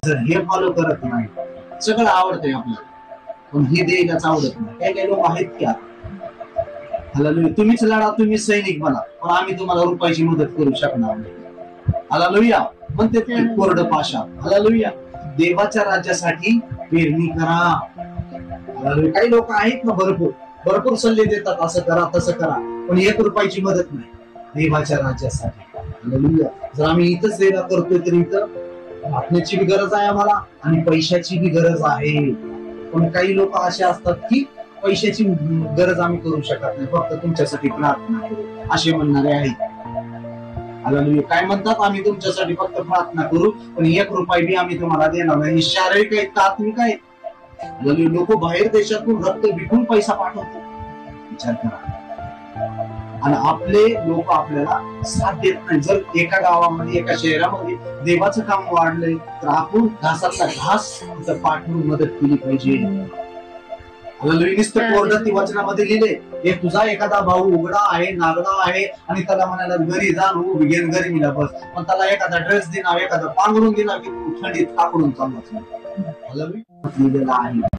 जर हे फॉलो करत नाही, सगळं आवडतंय आपल्याला पण हे द्यायलाच आवडत नाही. काही काही लोक आहेत की हालेलुया, तुम्हीच लढा, तुम्ही सैनिक बना, पण आम्ही तुम्हाला रुपयाची मदत करू शकणार नाही. हालेलुया, म्हणते ते कोरड पाषाण. हालेलुया, देवाच्या राज्यासाठी पेरणी करा. हालेलुया, काही लोक आहेत ना भरपूर भरपूर सल्ले देतात, असं करा तसं करा, पण 1 रुपयाची मदत नाही देवाच्या राज्यासाठी. हालेलुया, जर आम्ही इथंच सेवा करतोय तर इथं वाटण्याची बी गरज आहे आम्हाला आणि पैशाची बी गरज आहे. पण काही लोक असे असतात की पैशाची गरज आम्ही करू शकत नाही, फक्त तुमच्यासाठी प्रार्थना करू असे म्हणणारे आहेत. हालेलुया, काय म्हणतात, आम्ही तुमच्यासाठी फक्त प्रार्थना करू पण 1 रुपया बी आम्ही तुम्हाला देणार नाही. शारीरिक आहेत का आत्मिक आहेत? हालेलुया, लोक बाहेर देशातून रक्त विकून पैसा पाठवतात, विचार करा. आणि आपले लोक आपल्याला साथ देत नाही. जर एका गावामध्ये एका शहरामध्ये देवाचं काम वाढलंय तर आपण घासातला घास पाठवून मदत केली पाहिजे. नुसतं कोरडं वचनामध्ये लिहिले, एक तुझा एखादा भाऊ उघडा आहे, नागडा आहे आणि त्याला म्हणाला घरी जा, घेऊन घरी मिळा बस, पण त्याला एखादा ड्रेस देणार, एखादा पांघरून देणार की तू थंडीत आकडून चालला लिहिलेला आहे.